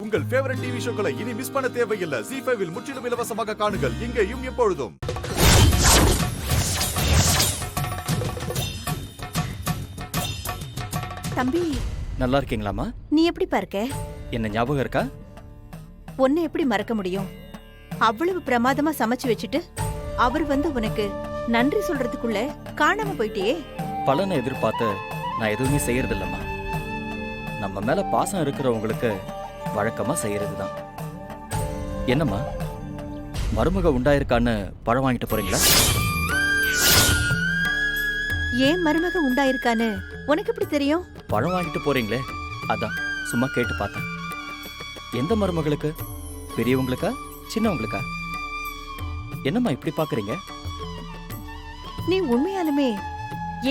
உங்கள் favourite TV ஷோக்களை இனி miss பண்ண தேவையில்லை. ZEE5 இல் முற்றிலும் இலவசமாக காணுங்கள். இங்கேயும் எப்பொழுதும். தம்பி, நல்லா இருக்கீங்களாமா? நீ எப்படி பார்க்க? என்ன ஞாபகம் இருக்கா? உன்னை எப்படி மறக்க முடியும்? அவ்வளவு பிரமாதமா சமைச்சு வச்சுட்டு அவர் வந்து உனக்கு நன்றி சொல்றதுக்குள்ள காணாம போயிட்டியே. பலனை எதிர்பார்த்து நான் எதுவுமே செய்யறது இல்லம்மா. நம்ம மேல பாசம் இருக்கிறவங்களுக்கு வழக்கமா செய்யறதுதான். என்னம்மா, மருமக உண்டாயிருக்கான்னு பழம் வாங்கிட்டு போறீங்களா? ஏன் மருமக உண்டாயிருக்கான்னு உனக்கு எப்படி தெரியும்? பழம் வாங்கிட்டு போறீங்களே, அதான் சும்மா கேட்டு பார்த்தேன். எந்த மருமகளுக்கு? பெரியவங்களுக்கா சின்னவங்களுக்கா? என்னம்மா இப்படி பாக்குறீங்க? நீ உண்மையாலுமே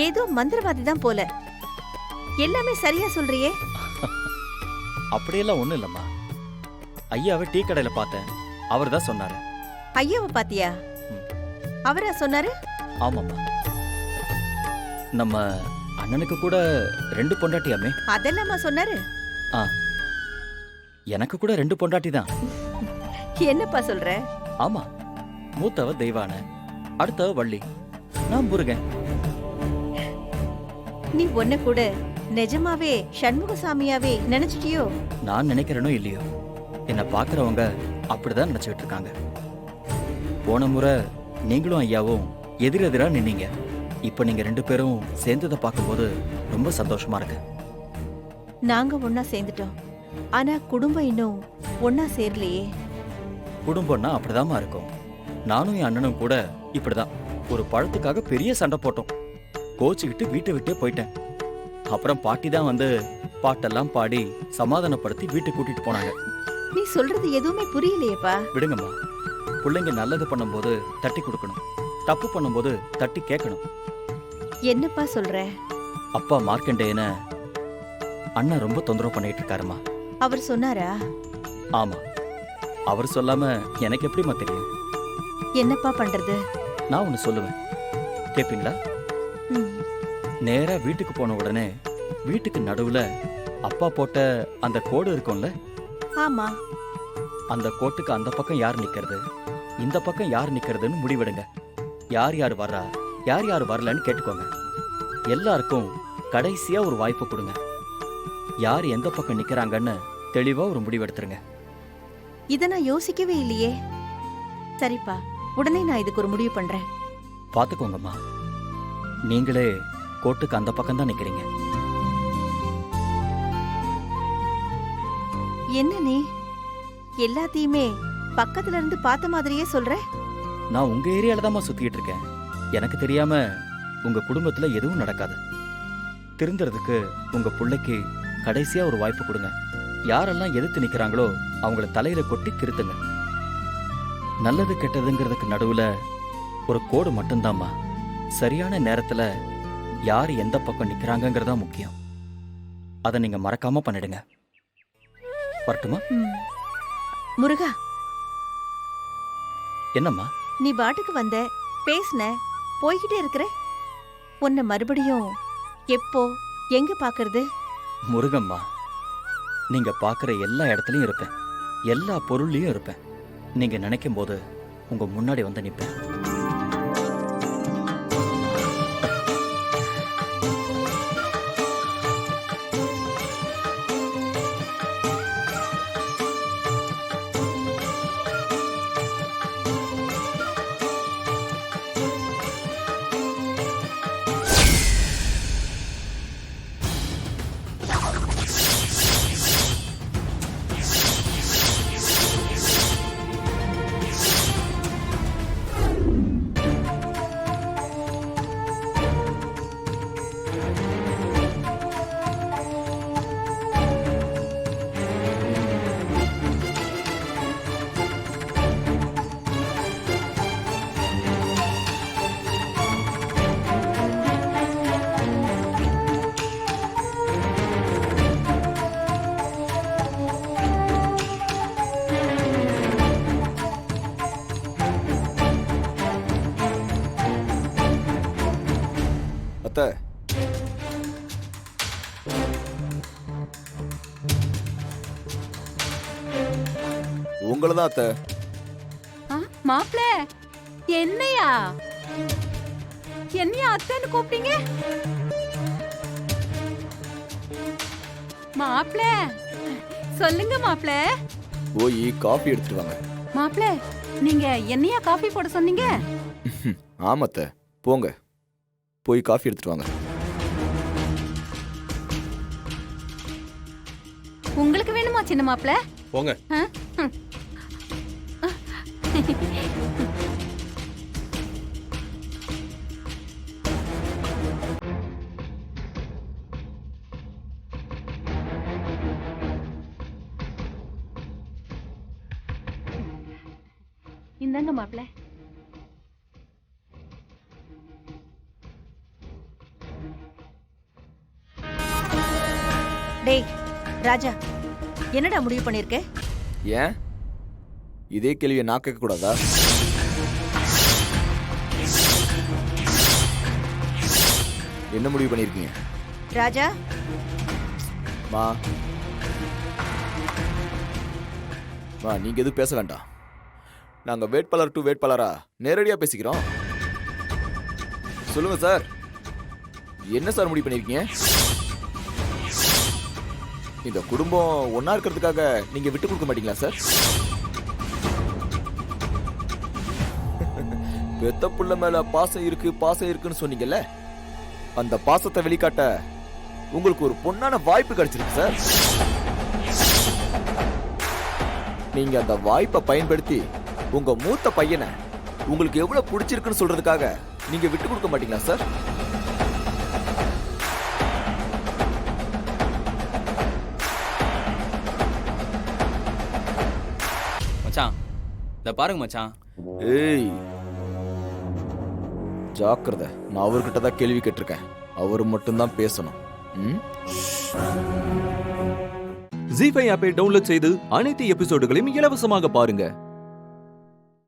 ஏதோ மந்திரவாதி தான் போல. எல்லாமே சரியா சொல்றியே. அப்படியெல்லாம் ஒண்ணும் இல்லம்மா. ஐயாவை டீ கடையில பார்த்தேன், அவர் தான் சொன்னாரு. ஐயாவை பாத்தியா? அவரா சொன்னாரு? ஆமாம்மா, நம்ம அண்ணனுக்கு கூட 2 பொண்டாட்டியாமே. அதெல்லாமா சொன்னாரு? எனக்கு கூட 2 பொண்டாட்டி தான். என்னப்பா சொல்ற? ஆமா, மூத்தவ தெய்வான, அடுத்தவ வள்ளி, நான் முருகன். நீ ஒன்ன கூட நிஜமாவே சண்முகசாமியாவே நினைச்சிட்டியோ? நான் நினைக்கிறேனோ இல்லையோ, என்ன பாக்குறவங்க அப்படிதான் நினைச்சுட்டு இருக்காங்க. போன முறை நீங்களும் ஐயாவும் எதிரெதிரா நின்னீங்க. இப்ப நீங்க 2 பேரும் சேர்ந்ததை பார்க்கும்போது ரொம்ப சந்தோஷமா இருக்கு. நாங்க ஒன்னா சேர்ந்துட்டோம், ஆனா குடும்பம் இன்னும் ஒன்னா சேரலையே. குடும்பம்னா அப்படிதாம்மா இருக்கும். நானும் என் அண்ணனும் கூட இப்படிதான் ஒரு பழத்துக்காக பெரிய சண்டை போட்டோம். கோச்சுக்கிட்டு வீட்டை விட்டே போயிட்டேன். அப்புறம் பாட்டி தான் வந்து பாட்டெல்லாம் பாடி சமாதானப்படுத்தி வீட்டுக்கு கூட்டிட்டு போனாங்க. நீ சொல்றது எதுவுமே புரியலையேப்பா. விடுங்கம்மா, பிள்ளைங்க நல்லது பண்ணும்போது தட்டி கொடுக்கணும், தப்பு பண்ணும்போது தட்டி கேட்கணும். என்னப்பா சொல்ற? அப்பா மார்க்கண்டேயன அண்ணன் ரொம்ப தொந்தரவு பண்ணிட்டு இருக்காருமா. அவர் சொன்னாரா? ஆமா, அவர் சொல்லாம எனக்கு எப்படிமா தெரியும்? என்னப்பா பண்றது? நான் ஒன்னு சொல்லுவேன், கேப்பீங்களா? நேரா வீட்டுக்கு போன உடனே வீட்டுக்கு நடுவுல அப்பா போட்ட அந்த கோடு இருக்கும்ல, ஆமா, அந்த கோட்டுக்கு அந்த பக்கம் யார் நிக்கிறது, இந்த பக்கம் யார் நிக்கிறதுன்னு முடிவெடுங்க. யார் யார் வர்றா, யார் யார் வரலன்னு கேட்டுக்கோங்க. எல்லாருக்கும் கடைசியா ஒரு வாய்ப்பு கொடுங்க. யார் எந்த பக்கம் நிக்கிறாங்கன்னு தெளிவா ஒரு முடிவெடுத்துருங்க. இத நான் யோசிக்கவே இல்லையே. சரிப்பா, உடனே நான் இதுக்கு ஒரு முடிவு பண்றேன். பாத்துக்கோங்கம்மா, நீங்களே கோட்டுக்கு அந்த பக்கம் தான் நிக்கிறீங்க. என்ன நீ எல்லாத்தையுமே பக்கத்துல இருந்து பார்த்த மாதிரியே சொல்ற? நான் உங்க ஏரியால தான் சுத்திட்டு இருக்கேன். எனக்கு தெரியாம உங்க குடும்பத்துல எதுவும் நடக்காது. திருந்துறதுக்கு உங்க பிள்ளைக்கு கடைசியா ஒரு வாய்ப்பு கொடுங்க. யாரெல்லாம் எதிர்த்து நிக்கிறாங்களோ அவங்கள தலையில கொட்டி திருத்துங்க. நல்லது கெட்டதுங்கிறதுக்கு நடுவுல ஒரு கோடு மட்டும்தாம்மா. சரியான நேரத்துல யார் எந்த பக்கம் நிக்கிறாங்கிறதா முக்கியம். அதை நீங்க மறக்காம பண்ணிடுங்க. வரட்டுமா? முருகா, என்னம்மா நீ பாட்டுக்கு வந்த, பேசுன, போய்கிட்டே இருக்கிற. உன்னை மறுபடியும் எப்போ எங்க பாக்குறது? முருகம்மா, நீங்க பாக்குற எல்லா இடத்துலயும் இருப்பேன், எல்லா பொருள்லயும் இருப்பேன். நீங்க நினைக்கும் போது உங்க முன்னாடி வந்து நிப்பேன். உங்களை தான் அத்தை. மாப்ள என்னையா அத்தைன்னு கூப்பிட்டீங்க? மாப்ள சொல்லுங்க மாப்ள. போய் காஃபி எடுத்துட்டு வாங்க. மாப்ள நீங்க என்னையா காஃபி போட சொன்னீங்க? ஆமாத்த, போங்க போய் காஃபி எடுத்துட்டு வாங்க. உங்களுக்கு வேணுமா சின்ன மாப்ள? போங்க. இந்தாங்க மாப்ள. டேய் ராஜா, என்னடா முடிவு பண்ணிருக்க? ஏன் இதே கேள்வியை நான் கேட்க கூடாதா? என்ன முடிவு பண்ணிருக்கீங்க? ராஜா, மா நீங்க எதுவும் பேச வேண்டாம். நாங்க வேட்பாளர் டு வேட்பாளரா நேரடியா பேசிக்கிறோம். சொல்லுங்க சார், என்ன சார் முடிவு பண்ணிருக்கீங்க? இந்த குடும்பம் ஒன்னா இருக்கிறதுக்காக நீங்க விட்டு கொடுக்க மாட்டீங்களா சார்? பெத்த புள்ள மேல பாசம் இருக்குன்னு சொன்னீங்கல்ல, அந்த பாசத்தை வெளிக்காட்ட உங்களுக்கு ஒரு பொன்னான வாய்ப்பு கிடைச்சிருக்கு சார். நீங்க அந்த வாய்ப்பை பயன்படுத்தி உங்க மூத்த பையனை உங்களுக்கு எவ்வளவு பிடிச்சிருக்குன்னு சொல்றதுக்காக நீங்க விட்டு கொடுக்க மாட்டீங்களா சார்? மச்சான், இத பாருங்க மச்சான். ஏய் ஜாக்கிரதை, நான் அவர்கிட்ட தான் கேள்வி கேட்டிருக்கேன். அவர் மட்டும்தான் பேசணும். ஜீ5 ஆப்பை டவுன்லோட் செய்து அனைத்து எபிசோடுகளையும் இலவசமாக பாருங்க.